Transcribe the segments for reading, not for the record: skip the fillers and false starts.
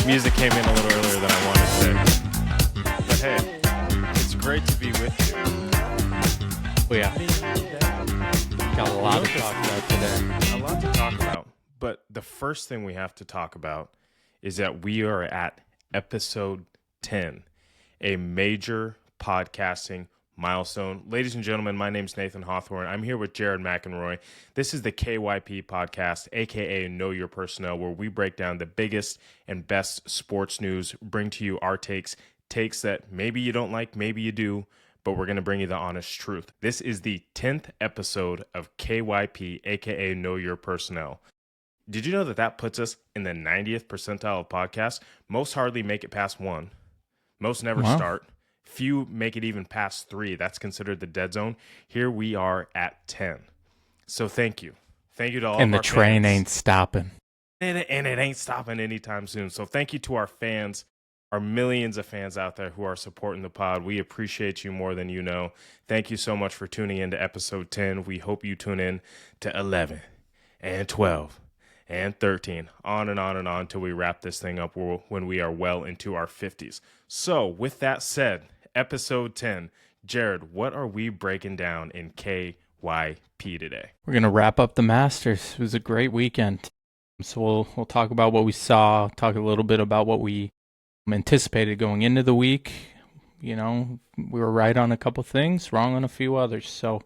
Music came in a little earlier than I wanted to. But hey, it's great to be with you. Oh yeah. Got a lot to talk about today. A lot to talk about. But the first thing we have to talk about is that we are at episode 10, a major podcasting milestone. Ladies and gentlemen, my name's Nathan Hawthorne. I'm here with Jarod McElroy. This is the KYP podcast, aka Know Your Personnel, where we break down the biggest and best sports news, bring to you our takes that maybe you don't like, maybe you do, but we're going to bring you the honest truth. This is the 10th episode of KYP, aka Know Your Personnel. Did you know that puts us in the 90th percentile of podcasts? Most hardly make it past 1. Most never start. Few make it even past 3. That's considered the dead zone. Here we are at 10. So thank you. Thank you to all of our fans. And the train ain't stopping. And it ain't stopping anytime soon. So thank you to our fans, our millions of fans out there who are supporting the pod. We appreciate you more than you know. Thank you so much for tuning in to episode 10. We hope you tune in to 11 and 12 and 13, on and on and on till we wrap this thing up when we are well into our 50s. So with that said, episode 10, Jarod, what are we breaking down in KYP today? We're going to wrap up the Masters. It was a great weekend. So we'll talk about what we saw, talk a little bit about what we anticipated going into the week. You know, we were right on a couple things, wrong on a few others. So,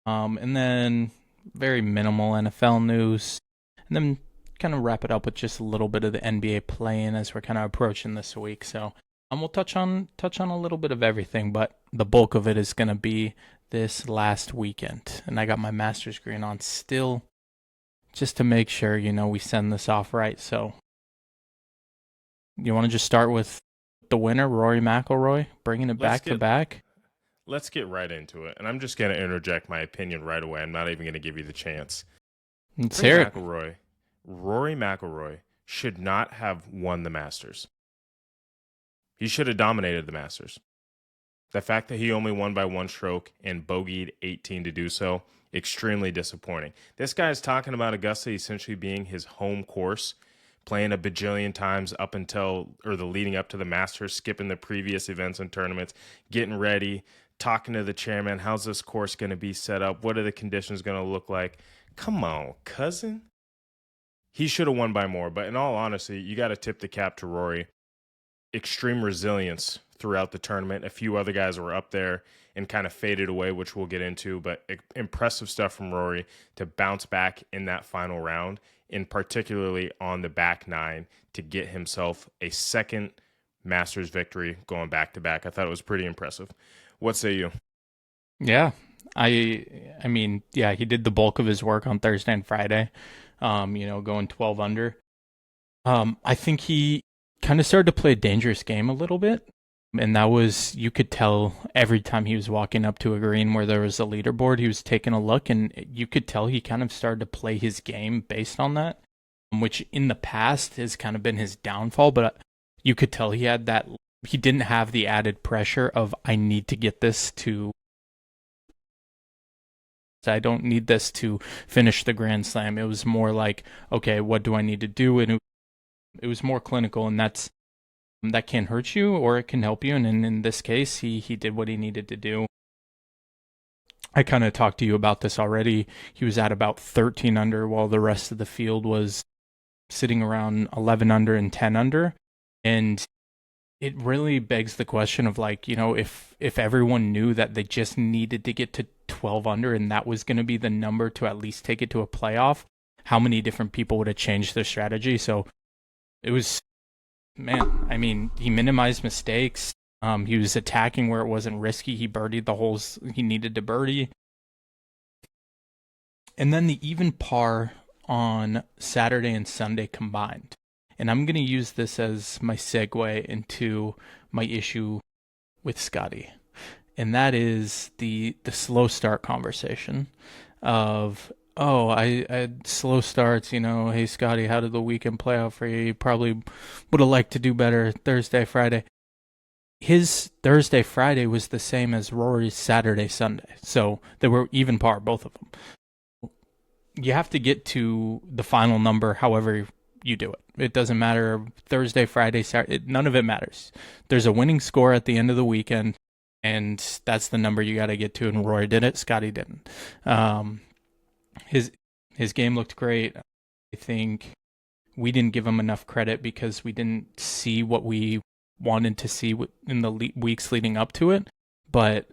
and then very minimal NFL news. And then kind of wrap it up with just a little bit of the NBA play-in as we're kind of approaching this week. So we'll touch on a little bit of everything, but the bulk of it is going to be this last weekend. And I got my Masters green on still just to make sure, you know, we send this off right. So you want to just start with the winner, Rory McIlroy, bringing it back to back? Let's get right into it. And I'm just going to interject my opinion right away. I'm not even going to give you the chance. Let's hear it. Rory McIlroy should not have won the Masters. He should have dominated the Masters. The fact that he only won by 1 stroke and bogeyed 18 to do so, extremely disappointing. This guy is talking about Augusta essentially being his home course, playing a bajillion times up until, or the leading up to the Masters, skipping the previous events and tournaments, getting ready, talking to the chairman, how's this course going to be set up? What are the conditions going to look like? Come on, cousin. He should have won by more, but in all honesty, you got to tip the cap to Rory. Extreme resilience throughout the tournament. A few other guys were up there and kind of faded away, which we'll get into, but impressive stuff from Rory to bounce back in that final round, and particularly on the back 9 to get himself a second Masters victory going back-to-back. I thought it was pretty impressive. What say you? Yeah. I mean, yeah, he did the bulk of his work on Thursday and Friday, going 12 under. I think he kind of started to play a dangerous game a little bit, and that was, you could tell every time he was walking up to a green where there was a leaderboard, he was taking a look, and you could tell he kind of started to play his game based on that, which in the past has kind of been his downfall, but you could tell he didn't have the added pressure of, I need to get this to... I don't need this to finish the Grand Slam. It was more like, okay, what do I need to do? And it was more clinical, and that can hurt you or it can help you. And in this case, he did what he needed to do. I kind of talked to you about this already. He was at about 13 under while the rest of the field was sitting around 11 under and 10 under. And it really begs the question of, like, you know, if everyone knew that they just needed to get to 12 under and that was going to be the number to at least take it to a playoff, how many different people would have changed their strategy? So it was, man, I mean, he minimized mistakes. He was attacking where it wasn't risky. He birdied the holes he needed to birdie. And then the even par on Saturday and Sunday combined. And I'm going to use this as my segue into my issue with Scottie. And that is the slow start conversation of, I had slow starts, you know, hey, Scottie, how did the weekend play out for you? You probably would have liked to do better Thursday, Friday. His Thursday, Friday was the same as Rory's Saturday, Sunday. So they were even par, both of them. You have to get to the final number however you do it. It doesn't matter Thursday, Friday, Saturday. None of it matters. There's a winning score at the end of the weekend, and that's the number you got to get to. And Rory did it. Scottie didn't. His his game looked great. I think we didn't give him enough credit because we didn't see what we wanted to see in the weeks leading up to it. But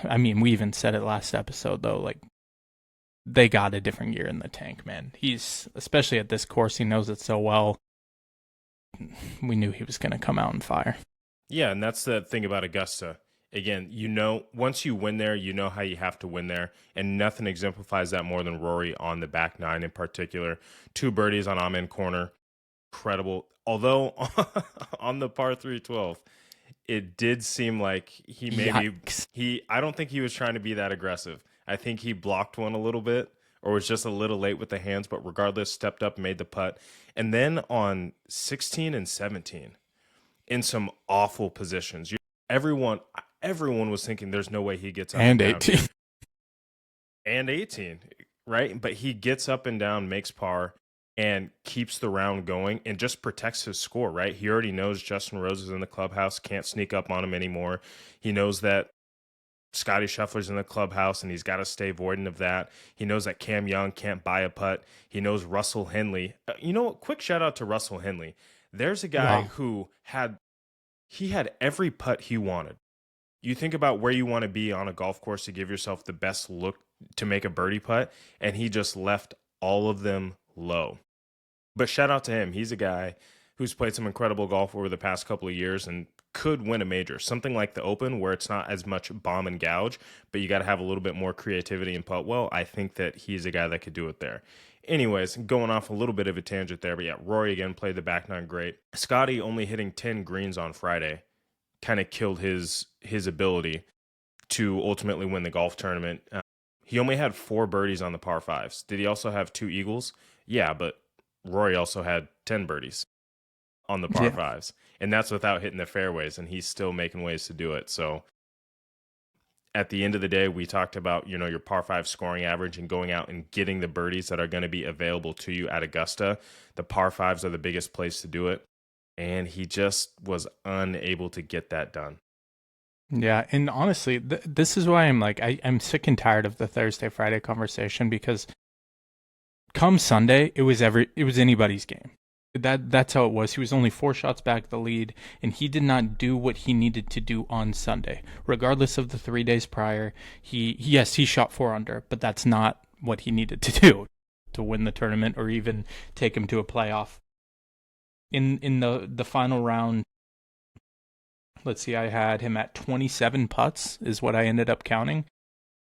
I mean, we even said it last episode though, like they got a different gear in the tank, man. He's, especially at this course, he knows it so well. We knew he was going to come out on fire. Yeah, and that's the thing about Augusta. Again, you know, once you win there, you know how you have to win there, and nothing exemplifies that more than Rory on the back nine in particular. 2 birdies on Amen Corner, incredible. Although on the par 312, it did seem like he maybe I don't think he was trying to be that aggressive. I think he blocked one a little bit or was just a little late with the hands, but regardless, stepped up, made the putt. And then on 16 and 17, in some awful positions, everyone was thinking there's no way he gets up and down. 18. And 18, right? But he gets up and down, makes par, and keeps the round going and just protects his score, right? He already knows Justin Rose is in the clubhouse, can't sneak up on him anymore. He knows that Scottie Scheffler's in the clubhouse, and he's got to stay avoidant of that. He knows that Cam Young can't buy a putt. He knows Russell Henley. You know what? Quick shout out to Russell Henley. There's a guy who had every putt he wanted. You think about where you want to be on a golf course to give yourself the best look to make a birdie putt, and he just left all of them low. But shout out to him. He's a guy who's played some incredible golf over the past couple of years and could win a major. Something like the Open where it's not as much bomb and gouge, but you got to have a little bit more creativity and putt well. I think that he's a guy that could do it there. Anyways, going off a little bit of a tangent there, but yeah, Rory again played the back nine great. Scottie only hitting 10 greens on Friday kind of killed his ability to ultimately win the golf tournament. He only had 4 birdies on the par 5s. Did he also have 2 eagles? Yeah, but Rory also had 10 birdies on the par 5s. And that's without hitting the fairways, and he's still making ways to do it. So at the end of the day, we talked about, you know, your par 5 scoring average and going out and getting the birdies that are going to be available to you at Augusta. The par 5s are the biggest place to do it. And he just was unable to get that done. Yeah, and honestly, this is why I'm like, I'm sick and tired of the Thursday, Friday conversation, because come Sunday, it was anybody's game. That's how it was. He was only 4 shots back the lead, and he did not do what he needed to do on Sunday. Regardless of the 3 days prior, he shot 4 under, but that's not what he needed to do to win the tournament or even take him to a playoff. In the final round, let's see, I had him at 27 putts is what I ended up counting.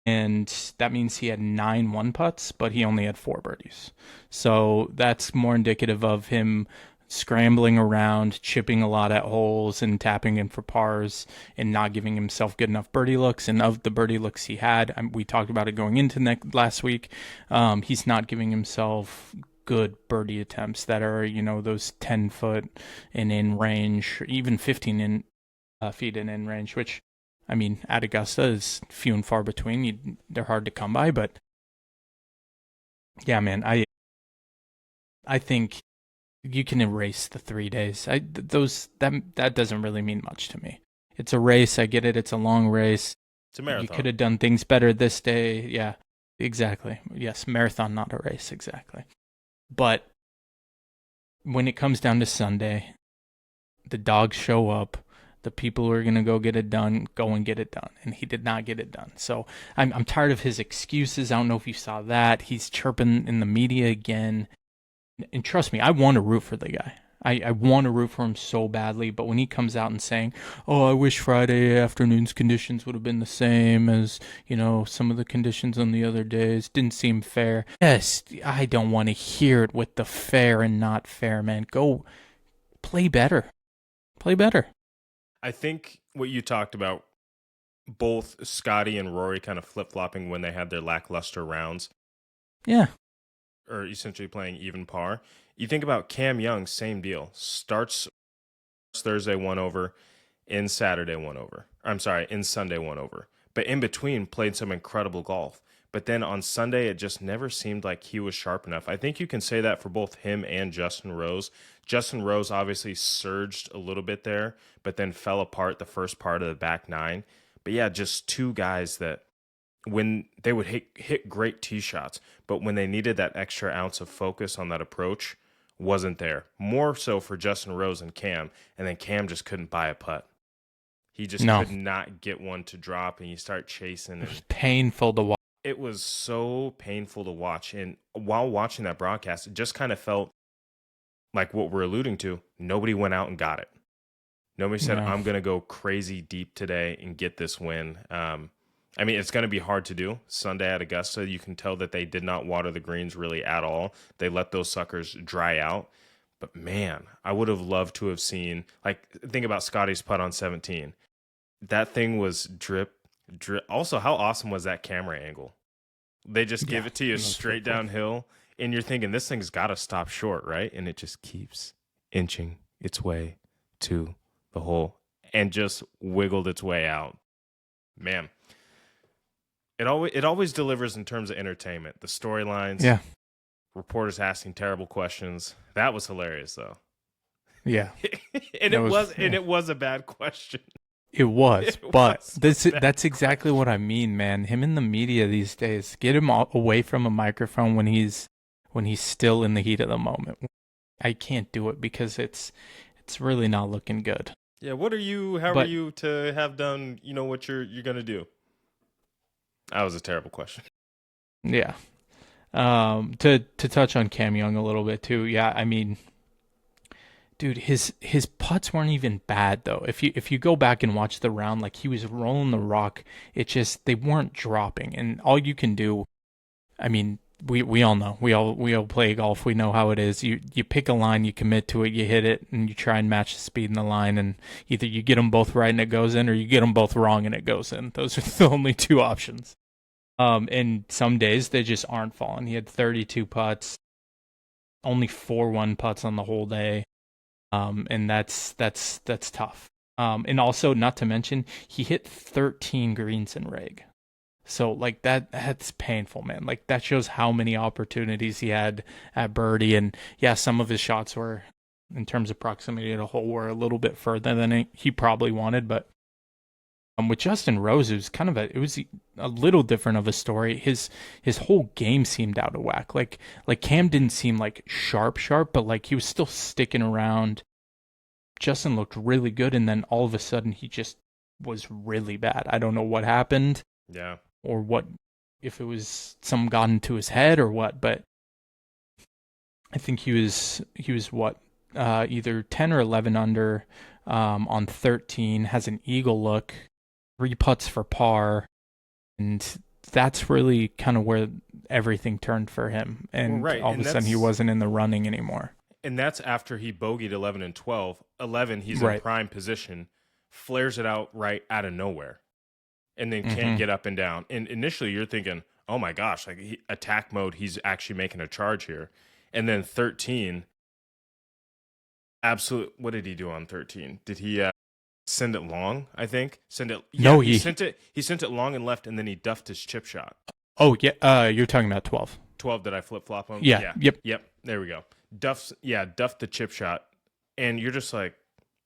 And that means he had 9 1-putts, but he only had 4 birdies. So that's more indicative of him scrambling around, chipping a lot at holes and tapping in for pars and not giving himself good enough birdie looks. And of the birdie looks he had, we talked about it going into last week, he's not giving himself good birdie attempts that are, you know, those 10-foot and in range, even 15 feet and in range, which, I mean, at Augusta is few and far between. They're hard to come by, but yeah, man, I think you can erase the 3 days. That doesn't really mean much to me. It's a race. I get it. It's a long race. It's a marathon. You could have done things better this day. Yeah, exactly. Yes, marathon, not a race. Exactly. But when it comes down to Sunday, the dogs show up. The people who are going to go get it done, go and get it done. And he did not get it done. So I'm tired of his excuses. I don't know if you saw that. He's chirping in the media again. And trust me, I want to root for the guy. I want to root for him so badly. But when he comes out and saying, oh, I wish Friday afternoon's conditions would have been the same as, you know, some of the conditions on the other days, didn't seem fair. Yes, I don't want to hear it with the fair and not fair, man. Go play better. Play better. I think what you talked about, both Scottie and Rory kind of flip-flopping when they had their lackluster rounds. Yeah. Or essentially playing even par. You think about Cam Young, same deal. Starts Thursday 1 over, ends Saturday 1 over. In Sunday 1 over. But in between, played some incredible golf. But then on Sunday, it just never seemed like he was sharp enough. I think you can say that for both him and Justin Rose. Justin Rose obviously surged a little bit there, but then fell apart the first part of the back nine. But yeah, just two guys that when they would hit great tee shots, but when they needed that extra ounce of focus on that approach, wasn't there. More so for Justin Rose and Cam, and then Cam just couldn't buy a putt. He just could not get one to drop, and you start chasing. It was painful to watch. It was so painful to watch. And while watching that broadcast, it just kind of felt like what we're alluding to. Nobody went out and got it. Nobody said, I'm going to go crazy deep today and get this win. I mean, it's going to be hard to do. Sunday at Augusta, you can tell that they did not water the greens really at all. They let those suckers dry out. But man, I would have loved to have seen, like, think about Scottie's putt on 17. That thing was drip. Also, how awesome was that camera angle? They just give it to you straight downhill, and you're thinking, this thing's got to stop short, right? And it just keeps inching its way to the hole and just wiggled its way out. Man, it always delivers in terms of entertainment. The storylines, reporters asking terrible questions. That was hilarious, though. Yeah, and it was a bad question. It was, but that's exactly what I mean, man. Him in the media these days, get him away from a microphone when he's still in the heat of the moment. I can't do it because it's really not looking good. Yeah, how are you to have done, what you're going to do? That was a terrible question. Yeah. To touch on Cam Young a little bit too. Yeah, I mean, dude, his putts weren't even bad though. If you go back and watch the round, like he was rolling the rock, they weren't dropping. And all you can do, I mean, we all know. We all play golf. We know how it is. You pick a line, you commit to it, you hit it, and you try and match the speed in the line, and either you get them both right and it goes in, or you get them both wrong and it goes in. Those are the only two options. And some days they just aren't falling. He had 32 putts, only 4-1 putts on the whole day. And that's tough. And also, not to mention, he hit 13 greens in reg. So like that's painful, man. Like that shows how many opportunities he had at birdie. And yeah, some of his shots were, in terms of proximity to the hole, were a little bit further than he probably wanted. But with Justin Rose, it was a little different of a story. His whole game seemed out of whack. Like Cam didn't seem like sharp, but like he was still sticking around. Justin looked really good, and then all of a sudden he just was really bad. I don't know what happened. Yeah. Or what, if it was something got into his head or what, but I think he was what, either 10 or 11 under on 13, has an eagle look, 3 putts for par, and that's really kind of where everything turned for him. And all of a sudden he wasn't in the running anymore. And that's after he bogeyed 11 and 12. 11, he's in prime position, flares it out right out of nowhere, and then can't get up and down. And initially you're thinking, oh my gosh, like attack mode, he's actually making a charge here. And then 13, what did he do on 13? Did he send it long, I think? He sent it long and left, and then he duffed his chip shot. Oh, yeah, you're talking about 12. 12, did I flip-flop him? Yeah. Yep, there we go. Duffed the chip shot, and you're just like,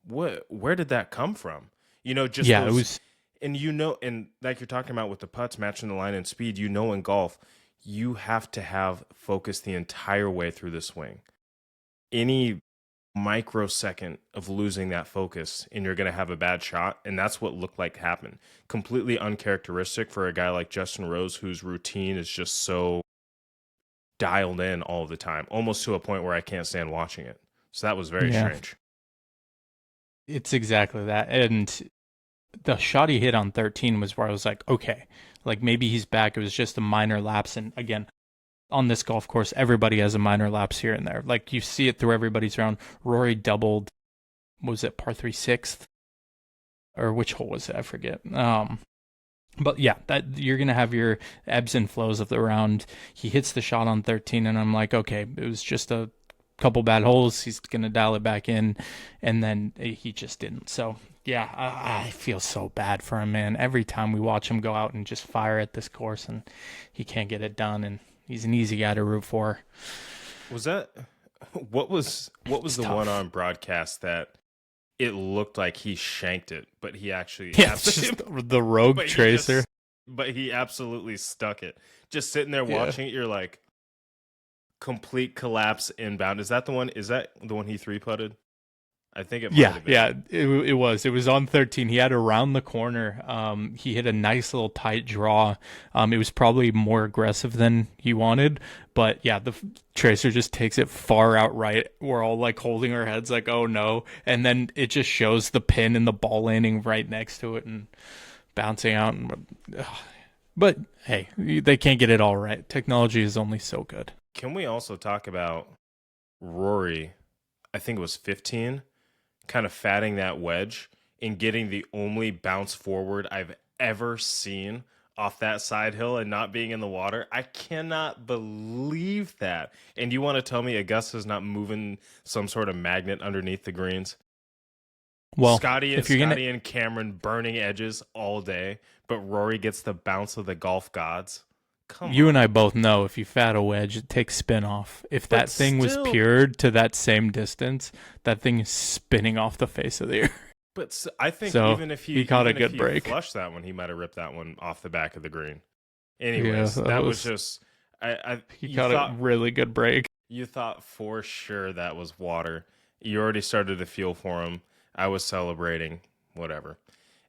what? Where did that come from? It was. And and like you're talking about with the putts, matching the line and speed, in golf, you have to have focus the entire way through the swing. Any microsecond of losing that focus, and you're going to have a bad shot, and that's what looked like happened. Completely uncharacteristic for a guy like Justin Rose, whose routine is just so dialed in all the time, almost to a point where I can't stand watching it. So that was very strange. It's exactly that. And the shot he hit on 13 was where I was like, okay, like maybe he's back. It was just a minor lapse. And again, on this golf course, everybody has a minor lapse here and there. Like you see it through everybody's round. Rory doubled, was it par 3 6th? Or which hole was it? I forget. But yeah, that you're going to have your ebbs and flows of the round. He hits the shot on 13, and I'm like, okay, it was just a couple bad holes. He's going to dial it back in, and then he just didn't. So Yeah, I feel so bad for him, man. Every time we watch him go out and just fire at this course, and he can't get it done, and he's an easy guy to root for. Was that what was It's the tough. one on broadcast that it looked like he shanked it, but he actually Yeah, it's just the rogue but he tracer. just but he absolutely stuck it. Just sitting there Yeah. watching it, you're like complete collapse inbound. Is that the one? Is that the one he three putted? I think it might Yeah, have been. yeah, it was. It was on 13. He had around the corner. He hit a nice little tight draw. It was probably more aggressive than he wanted, but yeah, the tracer just takes it far out right. We're all like holding our heads, like, oh no, and then it just shows the pin and the ball landing right next to it and bouncing out. But hey, they can't get it all right. Technology is only so good. Can we also talk about Rory? I think it was 15, kind of fatting that wedge and getting the only bounce forward I've ever seen off that side hill and not being in the water. I cannot believe that. And you want to tell me Augusta's not moving some sort of magnet underneath the greens? Well, Scottie if you're gonna and Cameron burning edges all day, but Rory gets the bounce of the golf gods. Come You on. and I both know if you fat a wedge, it takes spin off. If But that thing was still- pured to that same distance, that thing is spinning off the face of the earth. But I think So, even if he caught a even if good break. flushed that one, he might have ripped that one off the back of the green. Anyways, Yeah, that was just he you caught thought a really good break. you thought for sure that was water. You already started to feel for him. I was celebrating, whatever.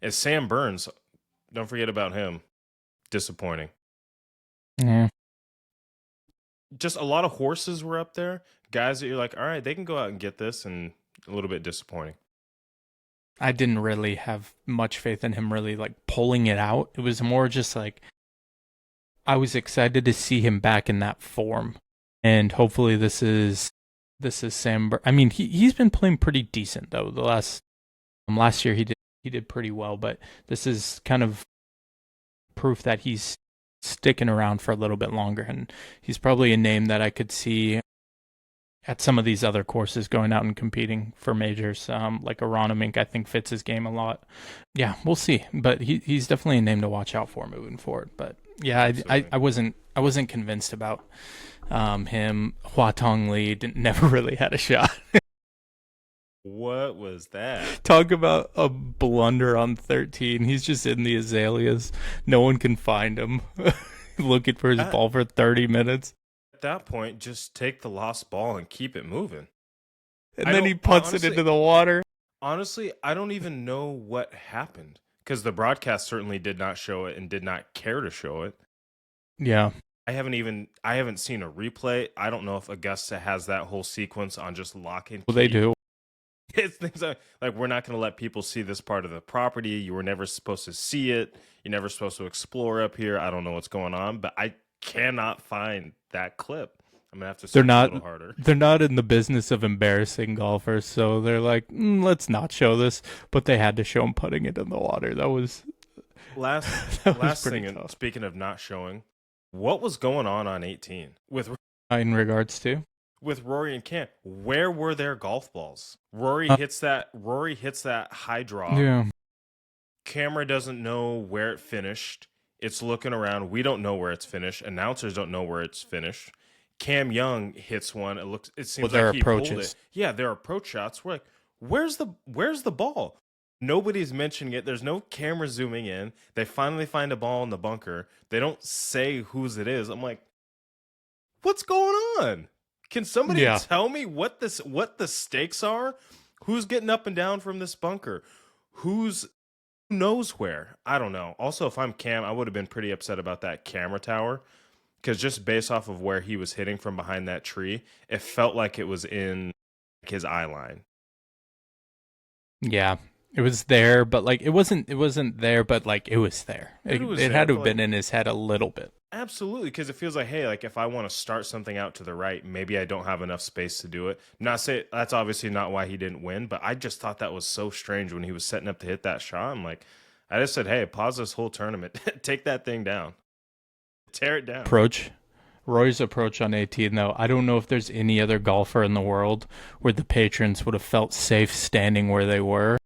And Sam Burns, don't forget about him. Disappointing. Yeah. Just a lot of horses were up there. Guys that you're like, all right, they can go out and get this, and a little bit disappointing. I didn't really have much faith in him really like pulling it out. It was more just like I was excited to see him back in that form. And hopefully this is Sam I mean, he's been playing pretty decent though. The last year he did pretty well, but this is kind of proof that he's sticking around for a little bit longer, and he's probably a name that I could see at some of these other courses going out and competing for majors. Like Aronimink, I think fits his game a lot. Yeah, we'll see, but he's definitely a name to watch out for moving forward. But yeah, I wasn't convinced about him. Hua Tong Lee never really had a shot. What was that? Talk about a blunder on 13. He's just in the azaleas. No one can find him. Looking for his ball for 30 minutes. At that point, just take the lost ball and keep it moving. And then he puts it into the water. Honestly, I don't even know what happened because the broadcast certainly did not show it and did not care to show it. Yeah. I haven't seen a replay. I don't know if Augusta has that whole sequence on just lock and key. Well, they do. It's things like we're not going to let people see this part of the property. You were never supposed to see it. You're never supposed to explore up here. I don't know what's going on, but I cannot find that clip. I'm gonna have to search a little harder. They're not in the business of embarrassing golfers, so they're like, let's not show this. But they had to show him putting it in the water. That was last thing. And speaking of not showing, what was going on 18 with in regards to Rory and Cam? Where were their golf balls? Rory hits that high draw. Yeah. Camera doesn't know where it finished. It's looking around. We don't know where it's finished. Announcers don't know where it's finished. Cam Young hits one. It seems like he pulled it. Yeah, their approach shots. We're like, where's the ball? Nobody's mentioning it. There's no camera zooming in. They finally find a ball in the bunker. They don't say whose it is. I'm like, what's going on? Can somebody tell me what the stakes are? Who's getting up and down from this bunker? Who knows where? I don't know. Also, if I'm Cam, I would have been pretty upset about that camera tower because just based off of where he was hitting from behind that tree, it felt like it was in his eye line. Yeah, it was there, but like it wasn't there, but like it was there. It had to have been in his head a little bit. Absolutely, because it feels like, hey, like if I want to start something out to the right, maybe I don't have enough space to do it. Not say that's obviously not why he didn't win, but I just thought that was so strange when he was setting up to hit that shot. I'm like, I just said, hey, pause this whole tournament, take that thing down, tear it down. Roy's approach on 18, though, I don't know if there's any other golfer in the world where the patrons would have felt safe standing where they were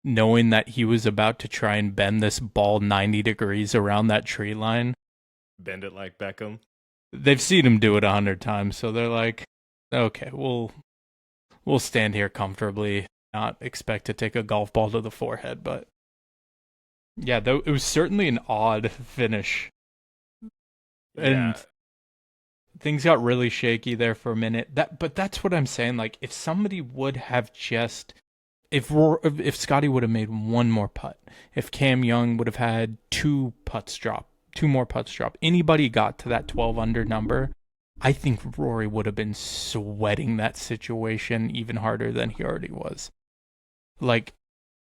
knowing that he was about to try and bend this ball 90 degrees around that tree line. Bend it like Beckham. They've seen him do it 100 times, so they're like, okay, we'll stand here comfortably, not expect to take a golf ball to the forehead. But yeah, though it was certainly an odd finish. And things got really shaky there for a minute. But that's what I'm saying. Like, if somebody would have just, if Scottie would have made one more putt, if Cam Young would have had two more putts drop, anybody got to that 12 under number, I think Rory would have been sweating that situation even harder than he already was. Like,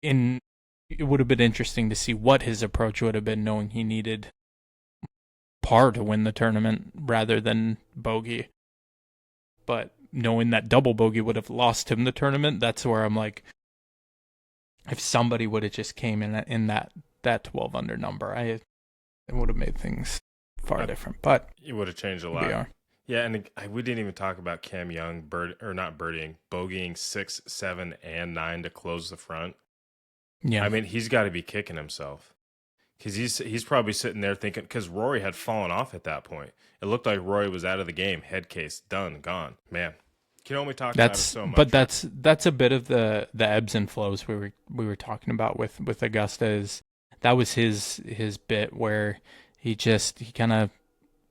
it would have been interesting to see what his approach would have been, knowing he needed par to win the tournament rather than bogey. But knowing that double bogey would have lost him the tournament, that's where I'm like, if somebody would have just came in that 12 under number, it would have made things far different. But it would have changed a lot. Yeah, and we didn't even talk about Cam Young bogeying 6, 7, and 9 to close the front. Yeah, I mean, he's got to be kicking himself. Because he's probably sitting there thinking, because Rory had fallen off at that point. It looked like Rory was out of the game. Head case, done, gone. Man, you can only talk about it so much. But that's a bit of the ebbs and flows we were talking about with Augusta. Is that was his bit where he kind of,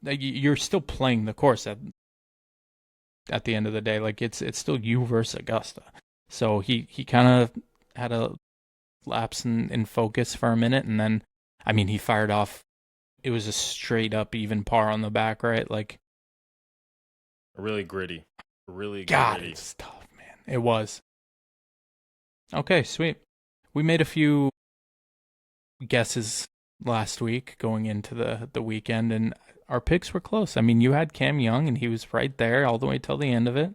you're still playing the course at the end of the day. Like, it's still you versus Augusta. So he kind of had a lapse in focus for a minute, and then, I mean, he fired off. It was a straight up even par on the back, right? Like, really gritty. Really God, gritty. it's tough, man. It was. Okay, sweet. We made a few guesses last week going into the weekend, and our picks were close. I mean, you had Cam Young, and he was right there all the way till the end of it.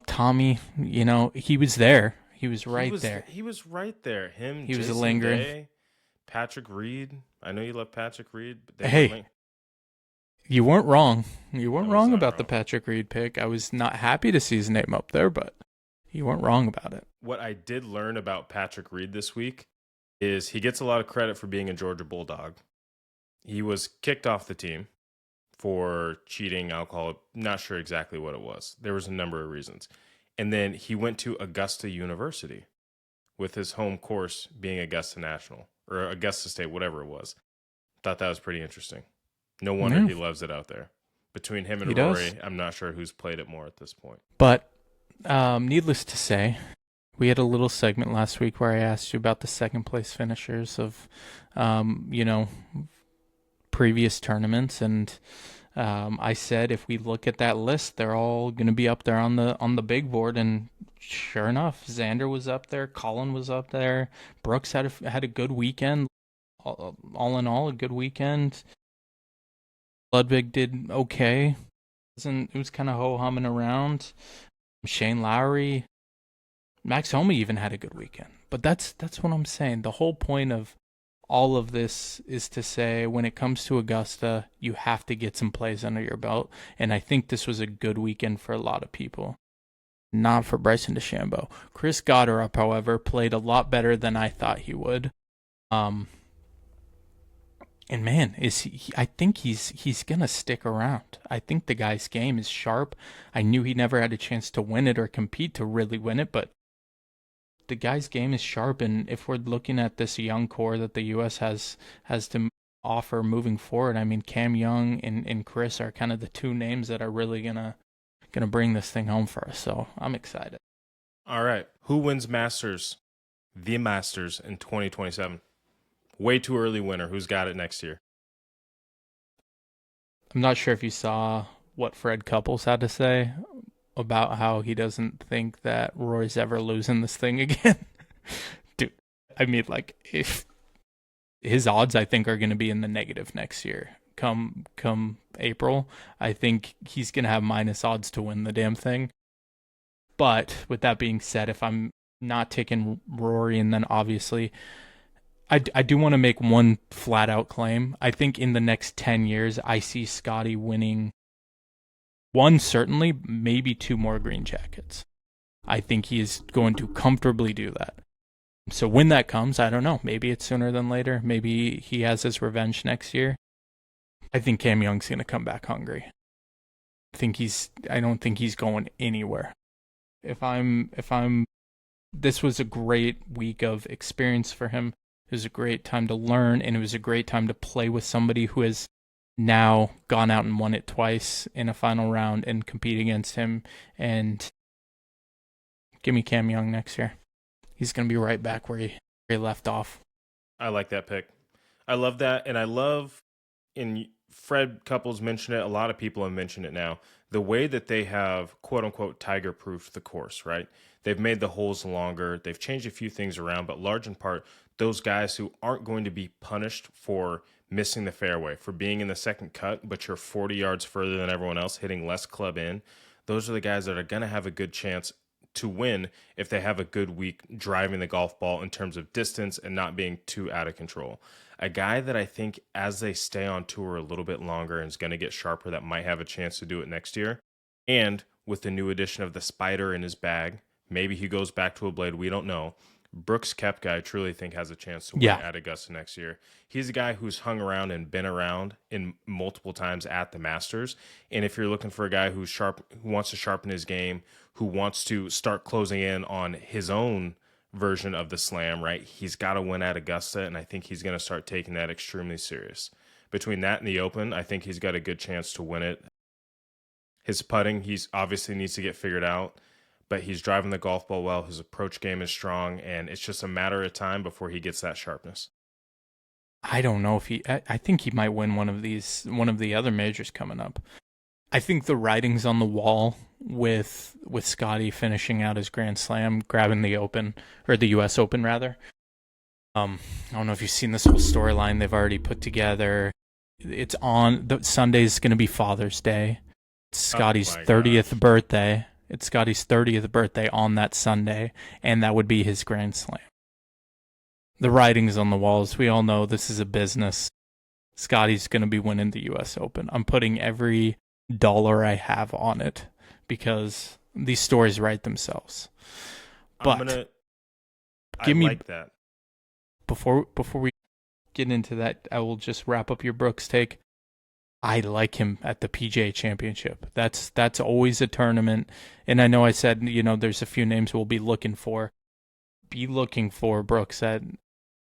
Tommy, he was there. He was right there. He was right there. He Jason was lingering. Day, Patrick Reed. I know you love Patrick Reed. But you weren't wrong. You weren't wrong about the Patrick Reed pick. I was not happy to see his name up there, but you weren't wrong about it. What I did learn about Patrick Reed this week is he gets a lot of credit for being a Georgia Bulldog. He was kicked off the team for cheating, alcohol. Not sure exactly what it was. There was a number of reasons. And then he went to Augusta University with his home course being Augusta National or Augusta State, whatever it was. Thought that was pretty interesting. No wonder he loves it out there. Between him and Rory, I'm not sure who's played it more at this point. But needless to say, we had a little segment last week where I asked you about the second place finishers of, previous tournaments, and I said if we look at that list, they're all going to be up there on the big board, and sure enough, Xander was up there, Colin was up there, Brooks had a good weekend. All in all, a good weekend. Ludwig did okay. It was kind of ho-humming around. Shane Lowry, Max Homa even had a good weekend. But that's what I'm saying. The whole point of all of this is to say, when it comes to Augusta, you have to get some plays under your belt. And I think this was a good weekend for a lot of people. Not for Bryson DeChambeau. Chris Gotterup, however, played a lot better than I thought he would. And man, I think he's gonna stick around. I think the guy's game is sharp. I knew he never had a chance to win it or compete to really win it, but the guy's game is sharp. And if we're looking at this young core that the U.S. has to offer moving forward, I mean, Cam Young and Chris are kind of the two names that are really gonna bring this thing home for us. So I'm excited. All right, who wins the Masters in 2027? Way too early winner. Who's got it next year? I'm not sure if you saw what Fred Couples had to say about how he doesn't think that Roy's ever losing this thing again. Dude, I mean, like, if his odds, I think, are going to be in the negative next year. Come April, I think he's going to have minus odds to win the damn thing. But with that being said, if I'm not taking Rory, and then obviously I do want to make one flat-out claim. I think in the next 10 years, I see Scottie winning one, certainly, maybe two more green jackets. I think he is going to comfortably do that. So when that comes, I don't know. Maybe it's sooner than later. Maybe he has his revenge next year. I think Cam Young's going to come back hungry. I don't think he's going anywhere. This was a great week of experience for him. It was a great time to learn, and it was a great time to play with somebody who has now gone out and won it twice in a final round and compete against him. And give me Cam Young next year. He's going to be right back where he left off. I like that pick. I love that, and I love, and Fred Couples mentioned it, a lot of people have mentioned it now, the way that they have, quote-unquote, tiger-proofed the course, right? They've made the holes longer. They've changed a few things around, but large in part, those guys who aren't going to be punished for missing the fairway, for being in the second cut, but you're 40 yards further than everyone else, hitting less club in, those are the guys that are going to have a good chance to win if they have a good week driving the golf ball in terms of distance and not being too out of control. A guy that I think as they stay on tour a little bit longer and is going to get sharper that might have a chance to do it next year, and with the new addition of the spider in his bag, maybe he goes back to a blade, we don't know. Brooks Koepka, I truly think, has a chance to win at Augusta next year. He's a guy who's hung around and been around in multiple times at the Masters. And if you're looking for a guy who's sharp, who wants to sharpen his game, who wants to start closing in on his own version of the Slam, right? He's got to win at Augusta, and I think he's going to start taking that extremely serious. Between that and the Open, I think he's got a good chance to win it. His putting, he's obviously needs to get figured out, but he's driving the golf ball well. His approach game is strong, and it's just a matter of time before he gets that sharpness. I don't know if I think he might win one of the other majors coming up. I think the writing's on the wall with Scottie finishing out his Grand Slam, grabbing the Open, or the U.S. Open rather. I don't know if you've seen this whole storyline they've already put together. It's on Sunday's going to be Father's Day. It's Scottie's 30th birthday. It's Scottie's 30th birthday on that Sunday, and that would be his Grand Slam. The writing's on the walls. We all know this is a business. Scottie's going to be winning the U.S. Open. I'm putting every dollar I have on it because these stories write themselves. But I like that. Before we get into that, I will just wrap up your Brooks take. I like him at the PGA Championship. That's always a tournament. And I know I said, there's a few names we'll be looking for. Be looking for Brooks at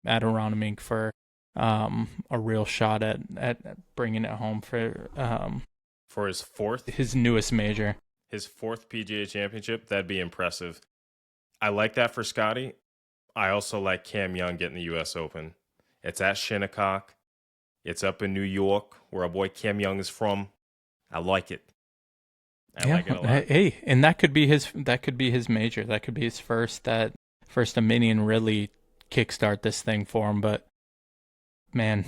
Aronimink for a real shot at bringing it home for his newest major. His fourth PGA Championship, that'd be impressive. I like that for Scottie. I also like Cam Young getting the U.S. Open. It's at Shinnecock. It's up in New York, where our boy Cam Young is from. I like it. I like it a lot. Hey, and that could be his major. That could be his first Dominion really kickstart this thing for him. But man,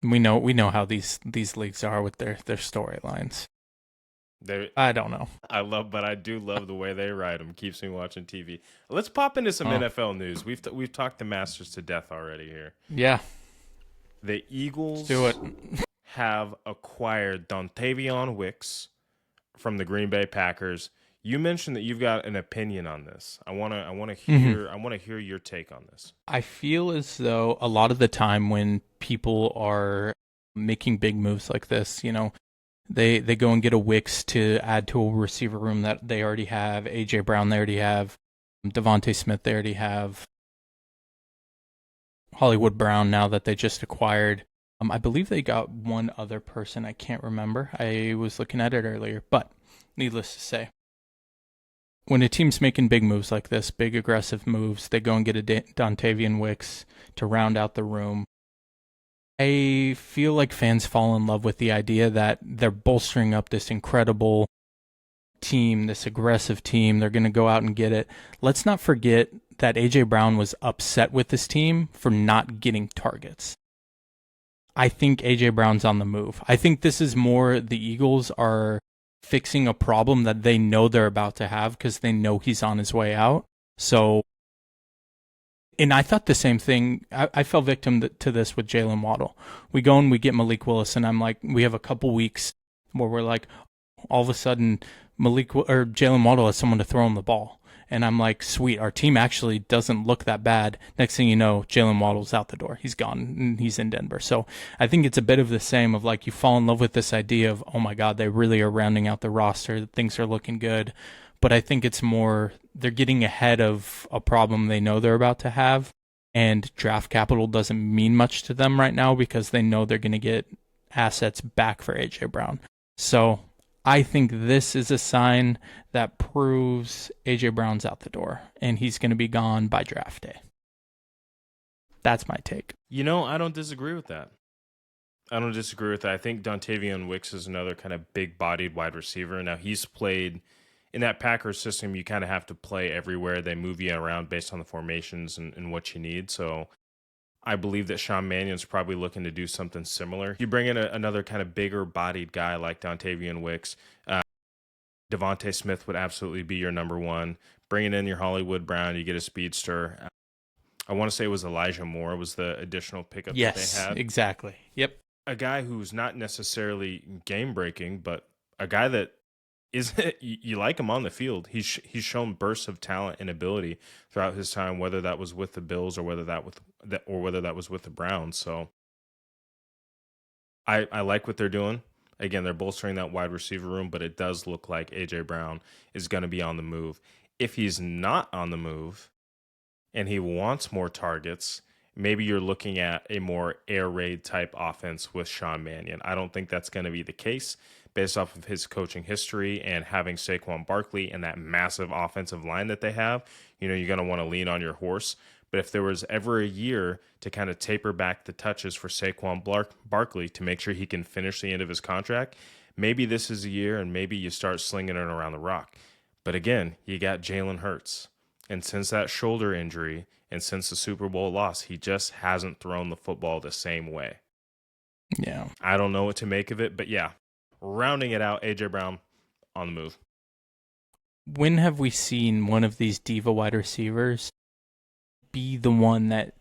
we know how these leagues are with their storylines. I don't know. But I do love the way they write them. Keeps me watching TV. Let's pop into some NFL news. We've talked the Masters to death already here. Yeah. The Eagles Let's do it. have acquired Dontavion Wicks from the Green Bay Packers. You mentioned that you've got an opinion on this. I want to hear your take on this. I feel as though a lot of the time when people are making big moves like this, they go and get a Wicks to add to a receiver room that they already have. AJ Brown they already have. Devontae Smith they already have. Hollywood Brown now that they just acquired. I believe they got one other person. I can't remember. I was looking at it earlier. But needless to say, when a team's making big moves like this, big aggressive moves, they go and get a Dontavion Wicks to round out the room. I feel like fans fall in love with the idea that they're bolstering up this incredible team, this aggressive team. They're going to go out and get it. Let's not forget that AJ Brown was upset with this team for not getting targets. I think AJ Brown's on the move. I think this is more the Eagles are fixing a problem that they know they're about to have because they know he's on his way out. So, and I thought the same thing. I fell victim to this with Jalen Waddle. We go and we get Malik Willis, and I'm like, we have a couple weeks where we're like, all of a sudden, Jalen Waddle has someone to throw him the ball. And I'm like, sweet, our team actually doesn't look that bad. Next thing you know, Jalen Waddle's out the door. He's gone and he's in Denver. So I think it's a bit of the same of like you fall in love with this idea of, oh my God, they really are rounding out the roster. Things are looking good. But I think it's more they're getting ahead of a problem they know they're about to have. And draft capital doesn't mean much to them right now because they know they're going to get assets back for A.J. Brown. So I think this is a sign that proves A.J. Brown's out the door and he's going to be gone by draft day. That's my take. I don't disagree with that. I think Dontavian Wicks is another kind of big-bodied wide receiver. Now, he's played in that Packers system. You kind of have to play everywhere. They move you around based on the formations and what you need. So I believe that Sean Mannion's probably looking to do something similar. You bring in another kind of bigger-bodied guy like Dontavian Wicks. Devontae Smith would absolutely be your number one. Bringing in your Hollywood Brown, you get a speedster. I want to say it was Elijah Moore was the additional pickup that they had. Yes, exactly. Yep. A guy who's not necessarily game-breaking, but a guy that you like him on the field. He's shown bursts of talent and ability throughout his time, whether that was with the Bills or whether that was with the Browns. So I like what they're doing. Again, they're bolstering that wide receiver room, but it does look like A.J. Brown is going to be on the move. If he's not on the move and he wants more targets, maybe you're looking at a more air raid type offense with Sean Mannion. I don't think that's going to be the case based off of his coaching history and having Saquon Barkley and that massive offensive line that they have. You're going to want to lean on your horse. But if there was ever a year to kind of taper back the touches for Saquon Barkley to make sure he can finish the end of his contract, maybe this is a year and maybe you start slinging it around the rock. But again, you got Jalen Hurts. And since that shoulder injury and since the Super Bowl loss, he just hasn't thrown the football the same way. Yeah. I don't know what to make of it, but yeah, rounding it out, A.J. Brown on the move. When have we seen one of these diva wide receivers be the one that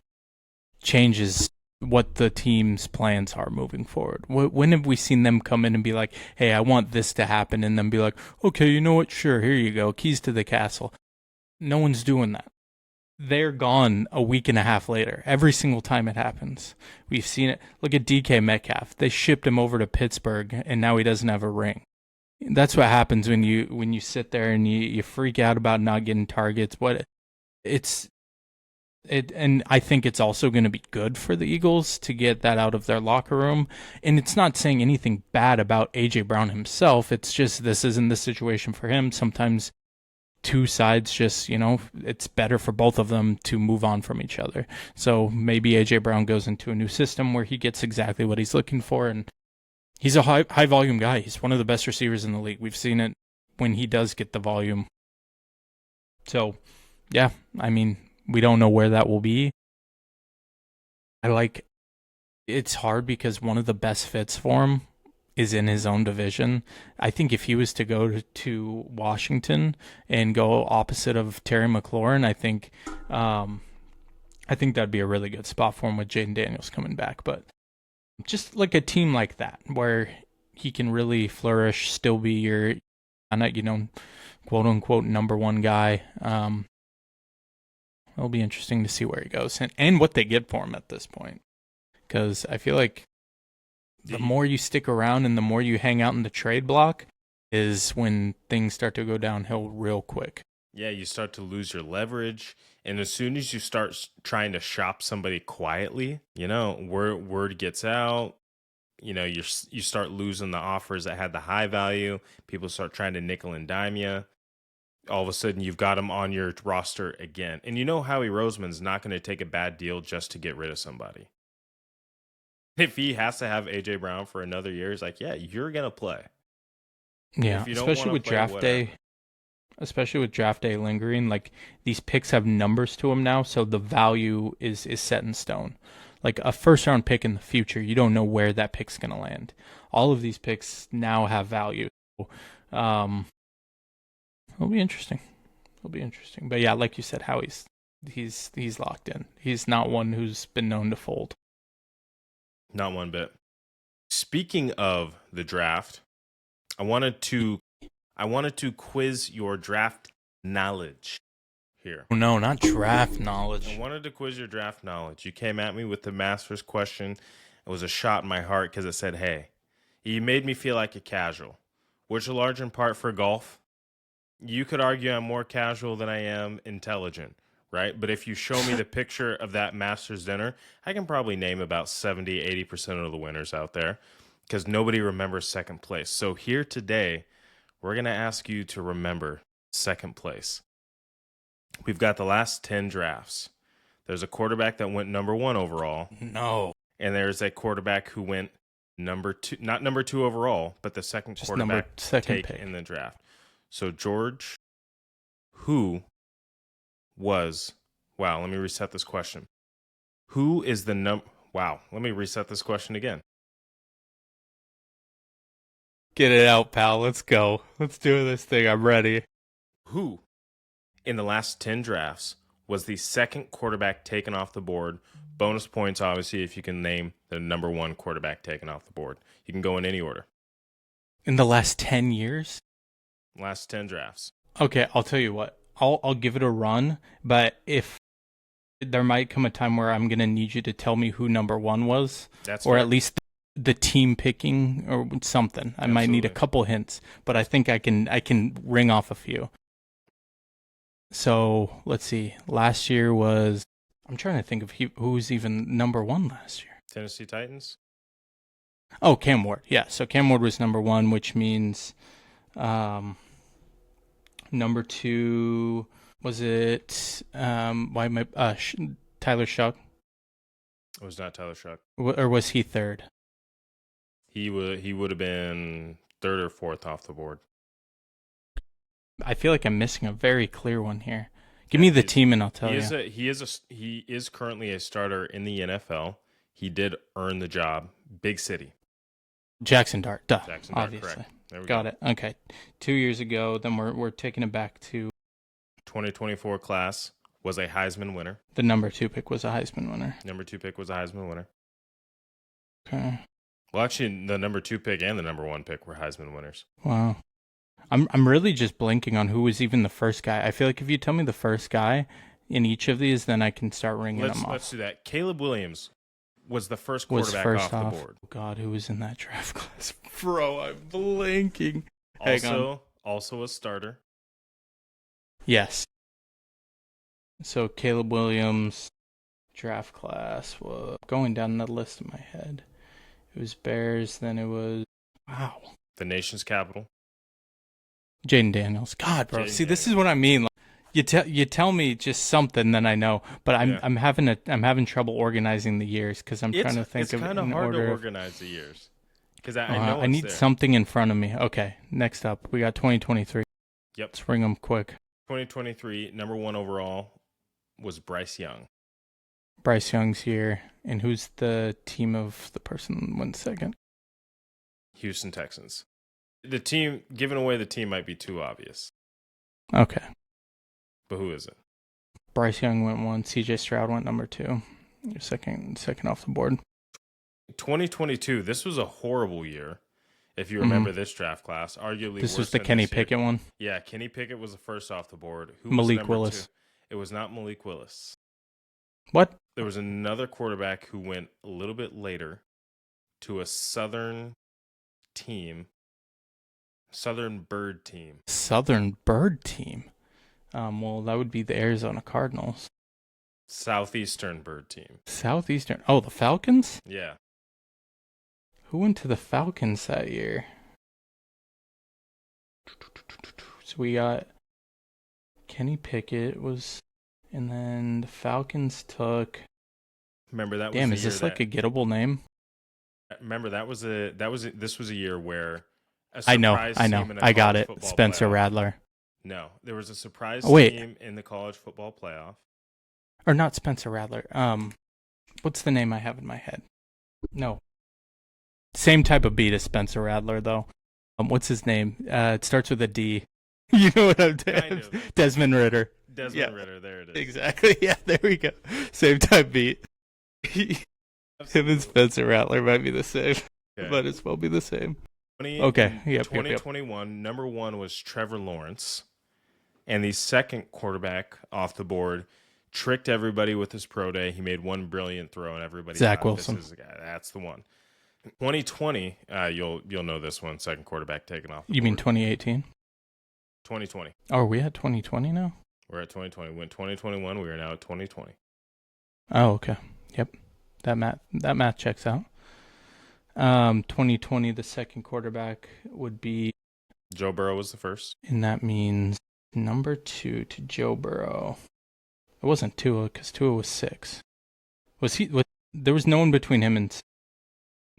changes what the team's plans are moving forward? When have we seen them come in and be like, hey, I want this to happen, and then be like, okay, you know what? Sure, here you go. Keys to the castle. No one's doing that. They're gone a week and a half later. Every single time it happens. We've seen it. Look at DK Metcalf. They shipped him over to Pittsburgh, and now he doesn't have a ring. That's what happens when you sit there and you freak out about not getting targets. And I think it's also going to be good for the Eagles to get that out of their locker room. And it's not saying anything bad about A.J. Brown himself. It's just this isn't the situation for him. Sometimes two sides just, it's better for both of them to move on from each other. So maybe A.J. Brown goes into a new system where he gets exactly what he's looking for. And he's a high volume guy. He's one of the best receivers in the league. We've seen it when he does get the volume. So, yeah, we don't know where that will be. It's hard because one of the best fits for him is in his own division. I think if he was to go to Washington and go opposite of Terry McLaurin, I think that'd be a really good spot for him with Jaden Daniels coming back. But just like a team like that where he can really flourish, still be your, quote unquote number one guy. It'll be interesting to see where he goes and what they get for him at this point. Because I feel like the more you stick around and the more you hang out in the trade block is when things start to go downhill real quick. Yeah, you start to lose your leverage. And as soon as you start trying to shop somebody quietly, word gets out. You start losing the offers that had the high value. People start trying to nickel and dime you. All of a sudden, you've got him on your roster again. And Howie Roseman's not going to take a bad deal just to get rid of somebody. If he has to have A.J. Brown for another year, he's like, yeah, you're going to play. Yeah, especially with draft day. Especially with draft day lingering, like these picks have numbers to them now, so the value is set in stone. Like a first round pick in the future, you don't know where that pick's going to land. All of these picks now have value. It'll be interesting. But yeah, like you said, Howie's he's locked in. He's not one who's been known to fold. Not one bit. Speaking of the draft, I wanted to quiz your draft knowledge. here. No, not draft knowledge. I wanted to quiz your draft knowledge. You came at me with the Masters question. It was a shot in my heart because it said, hey, you made me feel like a casual, which is large in part for golf. You could argue I'm more casual than I am intelligent, right? But if you show me the picture of that Masters dinner, I can probably name about 70, 80% of the winners out there because nobody remembers second place. So here today, we're going to ask you to remember second place. We've got the last 10 drafts. There's a quarterback that went number 1 overall. No. And there's a quarterback who went number 2, not number 2 overall, but the second Just quarterback second take pick in the draft. So George, who was, wow, let me reset this question. Who is the wow, let me reset this question again. Get it out, pal. Let's go. Let's do this thing. I'm ready. Who in the last 10 drafts was the second quarterback taken off the board? Bonus points, obviously, if you can name the number 1 quarterback taken off the board. You can go in any order. In the last 10 years? Last 10 drafts. Okay, I'll tell you what. I'll give it a run, but if there might come a time where I'm going to need you to tell me who number 1 was, or at least the team picking or something. I might need a couple hints, but I think I can ring off a few. So, let's see. Last year was, I'm trying to think of who was even number 1 last year. Tennessee Titans? Oh, Cam Ward. Yeah, so Cam Ward was number 1, which means number 2, was it Tyler Shuck? It was not Tyler Shuck. Or was he 3rd? He would have been 3rd or 4th off the board. I feel like I'm missing a very clear one here. Give me the team and I'll tell you. He is currently a starter in the NFL. He did earn the job. Big city. Jackson Dart. Duh. Jackson Dart, obviously. correct. There we Got go. it. Okay. 2 years ago, then we're taking it back to 2024 class was a Heisman winner. The number 2 pick was a Heisman winner. Number 2 pick was a Heisman winner. Okay. Well, actually, the number 2 pick and the number 1 pick were Heisman winners. Wow. I'm really just blanking on who was even the first guy. I feel like if you tell me the first guy in each of these, then I can start ringing them off. Let's do that. Caleb Williams was the first quarterback off the board. God, who was in that draft class? Bro, I'm blanking. Also a starter. Yes. So Caleb Williams draft class was going down the list in my head. It was Bears, then it was the nation's capital. Jaden Daniels. God, bro. This is what I mean. Like, you tell me just something, then I know. But I'm having trouble organizing the years because I'm trying to think of it in order. It's kind of hard to organize the years because I know I need something in front of me. Okay, next up we got 2023. Yep, let's ring them quick. 2023 number 1 overall was Bryce Young. Bryce Young's here, and who's the team of the person that went second? Houston Texans. The team, giving away the team might be too obvious. Okay. But who is it? Bryce Young went 1. CJ Stroud went number 2. Second off the board. 2022, this was a horrible year. If you remember this draft class, arguably this worse was the than Kenny Pickett one? Yeah, Kenny Pickett was the first off the board. Who Malik was Willis. 2? It was not Malik Willis. What? There was another quarterback who went a little bit later to a Southern team. Southern Bird team. Southern Bird team? Well, that would be the Arizona Cardinals. Southeastern Bird team. Southeastern. Oh, the Falcons? Yeah. Who went to the Falcons that year? So we got Kenny Pickett was, and then the Falcons took. Remember that? Damn, is this like a gettable name? Remember this was a year where a I know. I got it. Spencer playoff. Rattler. No, there was a surprise team in the college football playoff. Or not Spencer Rattler. What's the name I have in my head? No. Same type of beat as Spencer Rattler, though. What's his name? It starts with a D. You know what I'm saying? Desmond Ritter. Ritter, there it is. Exactly. Yeah, there we go. Same type beat. Him and Spencer Rattler might be the same. Okay. Might as well be the same. Okay. 2021, number 1 was Trevor Lawrence. And the second quarterback off the board tricked everybody with his pro day. He made one brilliant throw, and everybody Zach thought, Wilson. this is the guy. That's the one. 2020, you'll know this one. Second quarterback taken off. You mean 2018? 2020. Oh, are we at 2020 now? We're at 2020. We went 2021. We are now at 2020. Oh, okay. Yep. That math checks out. 2020, the second quarterback would be Joe Burrow was the first. And that means number 2 to Joe Burrow. It wasn't Tua, because Tua was 6. There was no one between him and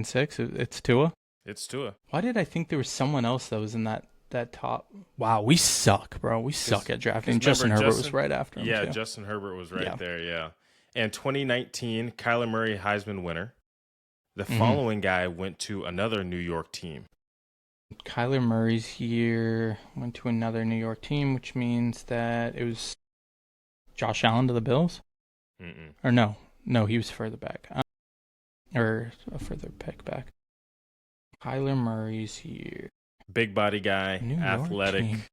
6? It's Tua? It's Tua. Why did I think there was someone else that was in that top? Wow, we suck, bro. We suck at drafting. Justin Herbert was right after him, too. Justin Herbert was right there, yeah. And 2019, Kyler Murray, Heisman winner. The following guy went to another New York team. Kyler Murray's year went to another New York team, which means that it was Josh Allen to the Bills? Mm-mm. Or no, he was further back. Or a further pick back. Kyler Murray's year. Big body guy, New athletic. York team.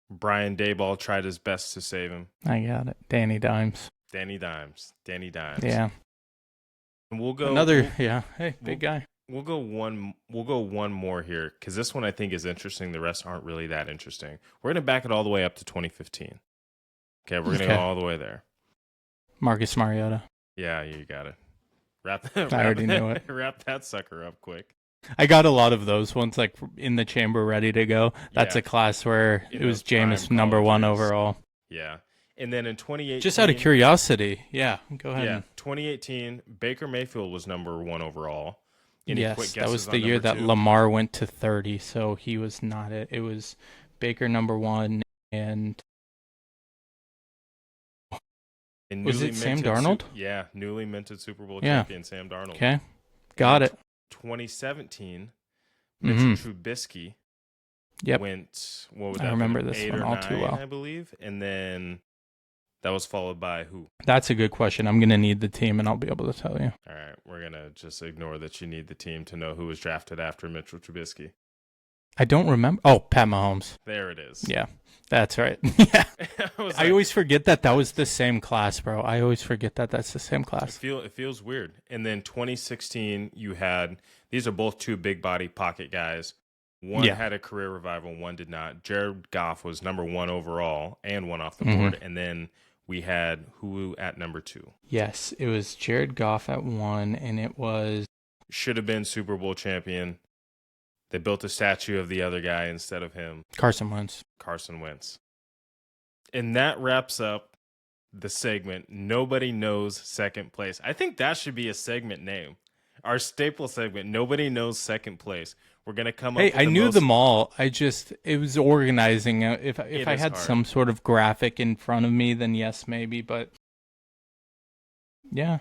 Brian Daboll tried his best to save him. I got it. Danny Dimes. Danny Dimes. Yeah. And we'll go Hey, big guy. We'll go one more here, because this one I think is interesting. The rest aren't really that interesting. We're gonna back it all the way up to 2015. Okay, we're gonna go all the way there. Marcus Mariota. Yeah, you got it. I already knew it. Wrap that sucker up quick. I got a lot of those ones like in the chamber ready to go. That's a class where it was Jameis number 1 overall. Yeah. And then in 2018... Just out of curiosity. Yeah, go ahead. Yeah, 2018, Baker Mayfield was number 1 overall. Yes, that was the year that Lamar went to 30, so he was not it. It was Baker number 1 and... Was it Sam Darnold? Yeah, newly minted Super Bowl champion Sam Darnold. Okay, got it. 2017, Mitchell Trubisky went, what would that I remember this 8 one or all 9, too well. I believe. And then that was followed by who? That's a good question. I'm going to need the team, and I'll be able to tell you. All right, we're going to just ignore that you need the team to know who was drafted after Mitchell Trubisky. I don't remember. Oh, Pat Mahomes. There it is. Yeah, that's right. Yeah. I always forget that was the same class, bro. I always forget that that's the same class. It feels weird. And then 2016, you had, these are both 2 big body pocket guys. One had a career revival, one did not. Jared Goff was number 1 overall and 1 off the board. And then we had who at number 2? Yes, it was Jared Goff at 1, and it was... Should have been Super Bowl champion. They built a statue of the other guy instead of him. Carson Wentz. And that wraps up the segment, Nobody Knows Second Place. I think that should be a segment name. Our staple segment, Nobody Knows Second Place. We're going to come up with I knew them all. It was organizing. If I had hard. some sort of graphic in front of me, then yes, maybe. But yeah,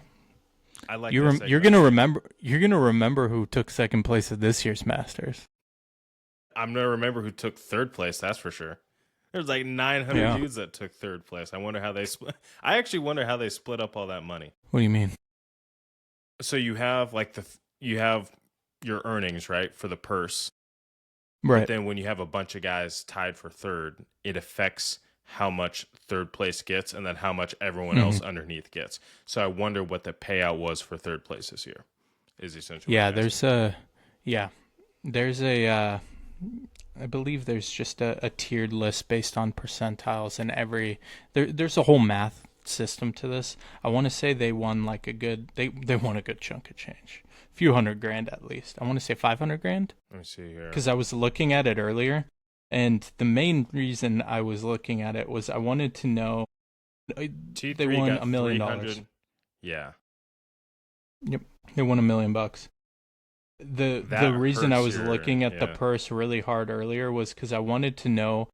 I like you're gonna remember who took second place at this year's Masters. I'm gonna remember who took third place. That's for sure. There's like 900 dudes that took third place. I wonder how they split. I actually wonder how they split up all that money. What do you mean? So you have you have your earnings, right, for the purse. Right. But then when you have a bunch of guys tied for third, it affects how much third place gets and then how much everyone else underneath gets. So I wonder what the payout was for third place this year. Is essentially I believe there's just a tiered list based on percentiles, and there's a whole math system to this. I want to say they won like they won a good chunk of change. A few $100,000 at least. I want to say $500,000. Let me see here. Because I was looking at it earlier, and the main reason I was looking at it was I wanted to know they won $1 million. Yeah. Yep. They won $1 million. The reason I was looking at the purse really hard earlier was because I wanted to know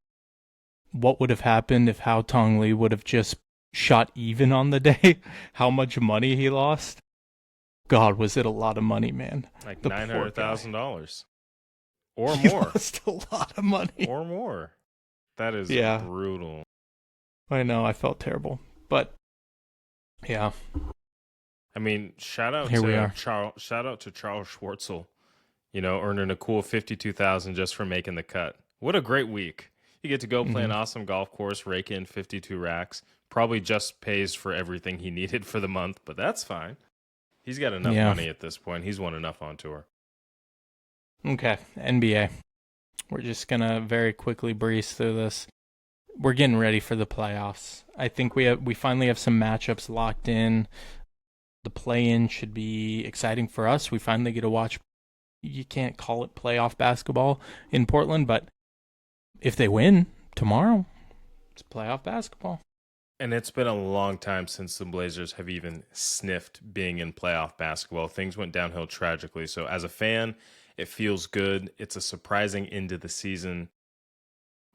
what would have happened if Hao Tong Lee would have just shot even on the day, how much money he lost. God, was it a lot of money, man. Like $900,000. Or he more. Lost a lot of money. Or more. That is brutal. I know, I felt terrible. But, yeah. I mean, shout out to Charles Schwartzel, earning a cool $52,000 just for making the cut. What a great week. You get to go play an Mhm. awesome golf course, rake in 52 racks. Probably just pays for everything he needed for the month, but that's fine. He's got enough Yeah. money at this point. He's won enough on tour. Okay. NBA. We're just gonna very quickly breeze through this. We're getting ready for the playoffs. I think we finally have some matchups locked in. The play-in should be exciting for us. We finally get to watch. You can't call it playoff basketball in Portland, but if they win tomorrow, it's playoff basketball. And it's been a long time since the Blazers have even sniffed being in playoff basketball. Things went downhill tragically. So as a fan, it feels good. It's a surprising end to the season.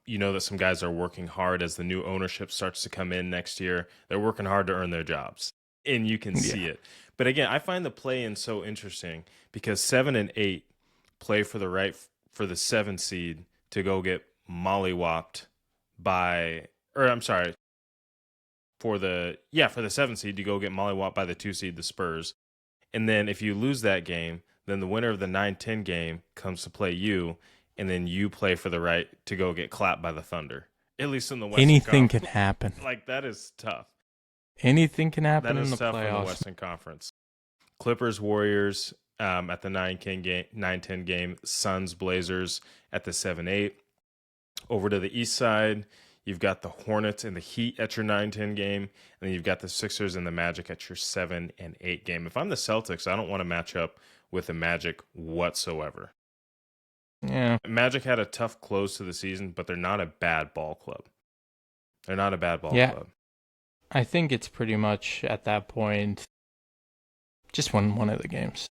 You know that some guys are working hard as the new ownership starts to come in next year. They're working hard to earn their jobs, and you can see it. But again, I find the play-in so interesting because 7 and 8 play for the right for the 7 seed to go get mollywopped by, or I'm sorry, for the 7 seed to go get mollywopped by the 2 seed, the Spurs. And then if you lose that game, then the winner of the 9-10 game comes to play you, and then you play for the right to go get clapped by the Thunder. At least in the Western Anything Conference. can happen. Like, that is tough. Anything can happen That in is the tough in the playoffs. Western Conference. Clippers, Warriors at the 9-10 game. Suns, Blazers at the 7-8. Over to the east side, you've got the Hornets and the Heat at your 9-10 game, and then you've got the Sixers and the Magic at your 7 and 8 game. If I'm the Celtics, I don't want to match up with the Magic whatsoever. Yeah. Magic had a tough close to the season, but they're not a bad ball club. They're not a bad ball club. I think it's pretty much at that point just win one of the games.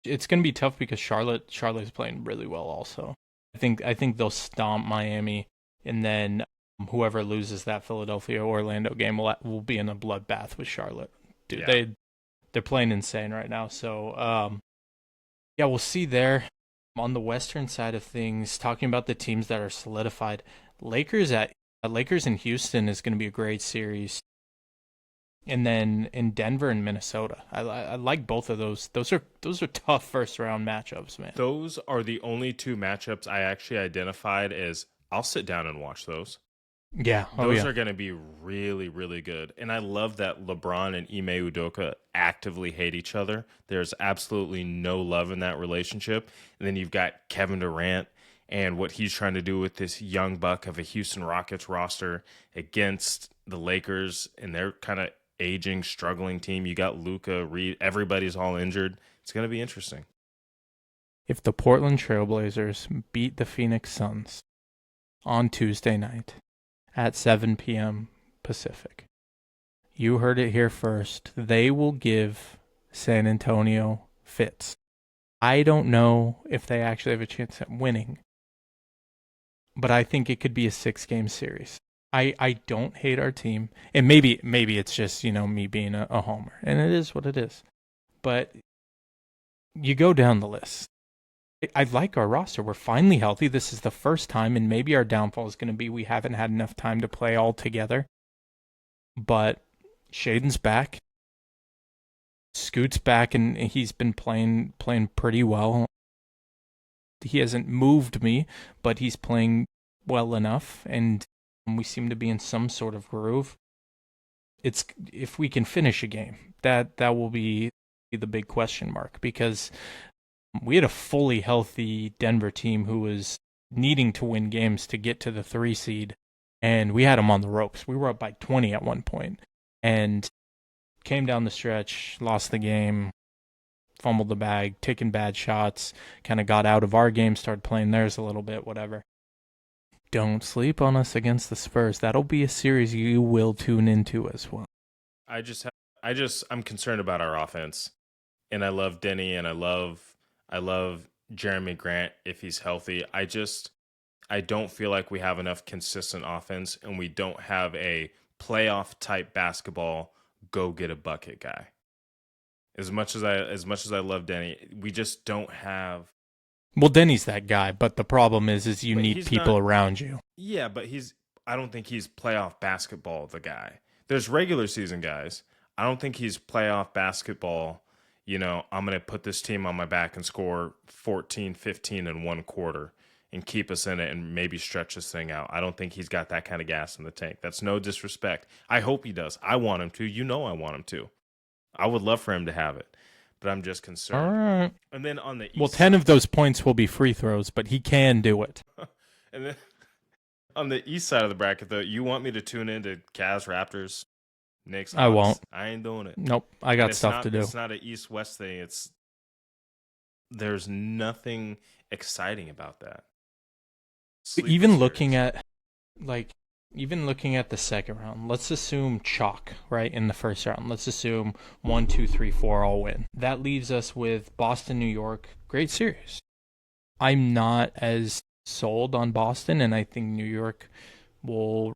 It's going to be tough because Charlotte's playing really well also. I think they'll stomp Miami, and then whoever loses that Philadelphia Orlando game will be in a bloodbath with Charlotte. Dude, Yeah. they're playing insane right now. So we'll see there. On the western side of things, talking about the teams that are solidified, Lakers in Houston is going to be a great series. And then in Denver and Minnesota, I like both of those. Those are tough first round matchups, man. Those are the only two matchups I actually identified as I'll sit down and watch those. Yeah, those are going to be really, really good. And I love that LeBron and Ime Udoka actively hate each other. There's absolutely no love in that relationship. And then you've got Kevin Durant and what he's trying to do with this young buck of a Houston Rockets roster against the Lakers and their kind of aging, struggling team. You got Luka, Reed, everybody's all injured. It's going to be interesting. If the Portland Trailblazers beat the Phoenix Suns on Tuesday night at 7 p.m. Pacific, you heard it here first. They will give San Antonio fits. I don't know if they actually have a chance at winning, but I think it could be a 6-game series. I don't hate our team, and maybe it's just me being a homer, and it is what it is. But you go down the list. I like our roster. We're finally healthy. This is the first time, and maybe our downfall is going to be we haven't had enough time to play all together. But Shaden's back. Scoot's back, and he's been playing pretty well. He hasn't moved me, but he's playing well enough, and we seem to be in some sort of groove. It's if we can finish a game, that will be the big question mark, because we had a fully healthy Denver team who was needing to win games to get to the 3 seed, and we had them on the ropes. We were up by 20 at one point, and came down the stretch, lost the game, fumbled the bag, taking bad shots, kind of got out of our game, started playing theirs a little bit, whatever. Don't sleep on us against the Spurs. That'll be a series you will tune into as well. I'm concerned about our offense, and I love Denny, and I love Jeremy Grant if he's healthy. I don't feel like we have enough consistent offense, and we don't have a playoff type basketball go get a bucket guy. As much as I love Denny, we just don't have. Well, Denny's that guy, but the problem is you need people around you. Yeah, but I don't think he's playoff basketball the guy. There's regular season guys. I don't think he's playoff basketball. I'm going to put this team on my back and score 14, 15 in one quarter and keep us in it and maybe stretch this thing out. I don't think he's got that kind of gas in the tank. That's no disrespect. I hope he does. I want him to. You know I want him to. I would love for him to have it, but I'm just concerned. All right. And then on the East Well, 10 of those points will be free throws, but he can do it. And then on the East side of the bracket, though, you want me to tune into Cavs, Raptors, Knicks? I won't. I ain't doing it. Nope. I got stuff to do. It's not an East-West thing. There's nothing exciting about that. Even looking at the second round, let's assume chalk, right, in the first round. Let's assume 1, 2, 3, 4 all win. That leaves us with Boston, New York. Great series. I'm not as sold on Boston, and I think New York will...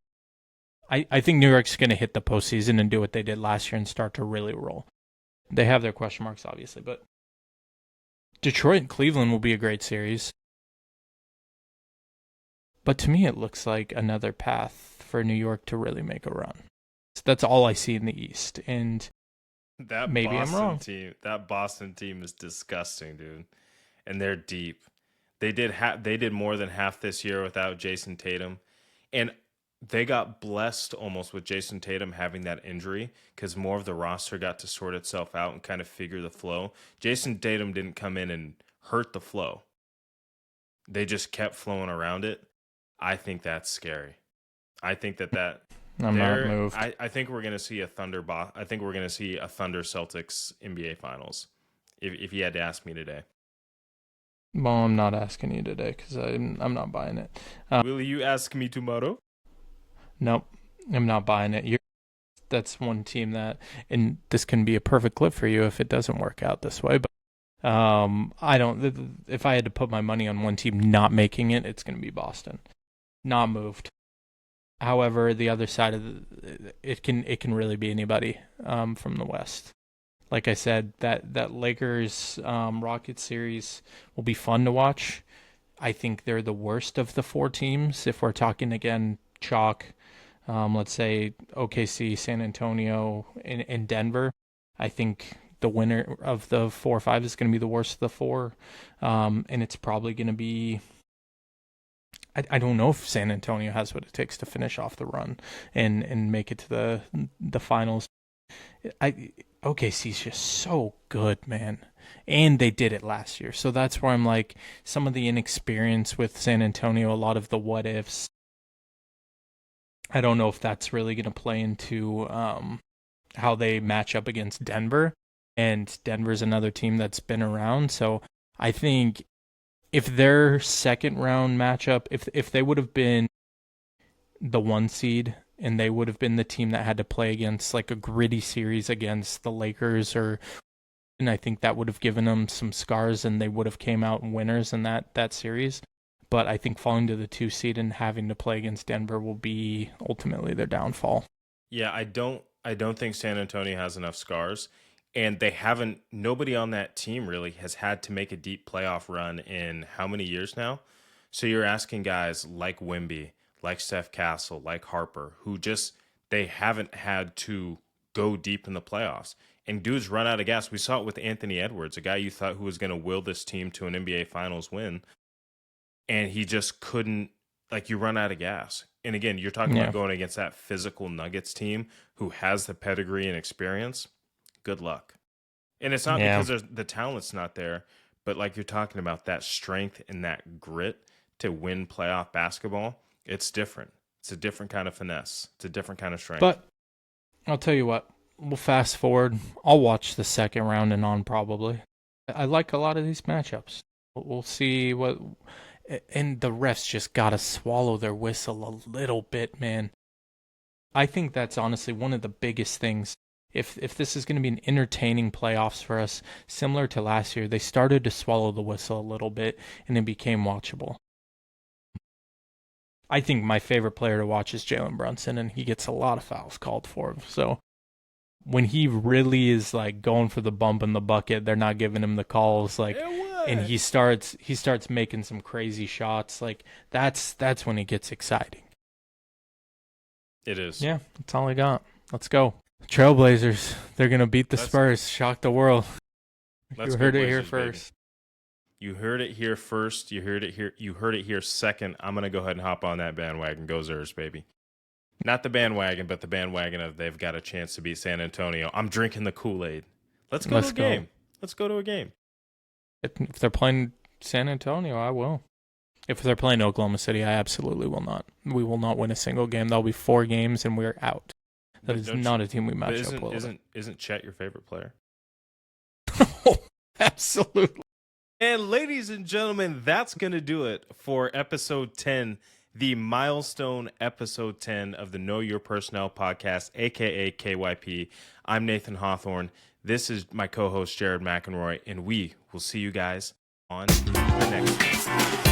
I think New York's going to hit the postseason and do what they did last year and start to really roll. They have their question marks, obviously, but Detroit and Cleveland will be a great series. But to me, it looks like another path for New York to really make a run. So that's all I see in the East, and that maybe Boston I'm wrong. That Boston team is disgusting, dude, and they're deep. They did more than half this year without Jason Tatum, and they got blessed almost with Jason Tatum having that injury because more of the roster got to sort itself out and kind of figure the flow. Jason Tatum didn't come in and hurt the flow. They just kept flowing around it. I think that's scary. I think that I'm not moved. I think we're gonna see a Thunder Celtics NBA Finals. If you had to ask me today. Well, I'm not asking you today because I'm not buying it. Will you ask me tomorrow? Nope, I'm not buying it. That's one team that, and this can be a perfect clip for you if it doesn't work out this way. But I don't. If I had to put my money on one team not making it, it's going to be Boston. Not moved. However, the other side of it can really be anybody from the West. Like I said, that Lakers Rockets series will be fun to watch. I think they're the worst of the four teams. If we're talking again, chalk, let's say OKC, San Antonio, and Denver. I think the winner of the 4 or 5 is going to be the worst of the 4, and it's probably going to be. I don't know if San Antonio has what it takes to finish off the run and make it to the finals. OKC's just so good, man. And they did it last year. So that's where I'm like, some of the inexperience with San Antonio, a lot of the what ifs. I don't know if that's really going to play into how they match up against Denver. And Denver's another team that's been around. So I think if their second round matchup, if they would have been the 1 seed and they would have been the team that had to play against like a gritty series against the Lakers, and I think that would have given them some scars and they would have came out winners in that series. But I think falling to the 2 seed and having to play against Denver will be ultimately their downfall. Yeah, I don't think San Antonio has enough scars. And nobody on that team really has had to make a deep playoff run in how many years now? So you're asking guys like Wemby, like Steph Castle, like Harper, who they haven't had to go deep in the playoffs. And dudes run out of gas. We saw it with Anthony Edwards, a guy you thought who was going to will this team to an NBA Finals win. And he just couldn't, you run out of gas. And again, you're talking about going against that physical Nuggets team who has the pedigree and experience. Good luck. And it's not because the talent's not there, but like you're talking about, that strength and that grit to win playoff basketball, it's different. It's a different kind of finesse. It's a different kind of strength. But I'll tell you what, we'll fast forward. I'll watch the second round and on probably. I like a lot of these matchups. We'll see what... And the refs just got to swallow their whistle a little bit, man. I think that's honestly one of the biggest things. If this is going to be an entertaining playoffs for us, similar to last year, they started to swallow the whistle a little bit, and it became watchable. I think my favorite player to watch is Jalen Brunson, and he gets a lot of fouls called for him. So when he really is going for the bump in the bucket, they're not giving him the calls and he starts making some crazy shots. That's when it gets exciting. It is. Yeah, that's all I got. Let's go. Trailblazers, they're going to beat the Spurs, shock the world. You heard it here first. You heard it here first. You heard it here second. I'm gonna go ahead and hop on that bandwagon. Go Zers, baby. Not the bandwagon, but the bandwagon of they've got a chance to beat San Antonio. I'm drinking the Kool-Aid. Let's go to a game. Let's go to a game. If they're playing San Antonio, I will. If they're playing Oklahoma City, I absolutely will not. We will not win a single game. There'll be 4 games, and we're out. That is not a team we match up well. Isn't Chet your favorite player? Absolutely. And ladies and gentlemen, that's going to do it for episode 10, the milestone episode 10 of the Know Your Personnel podcast, a.k.a. KYP. I'm Nathan Hawthorne. This is my co-host, Jarod McElroy, and we will see you guys on the next one.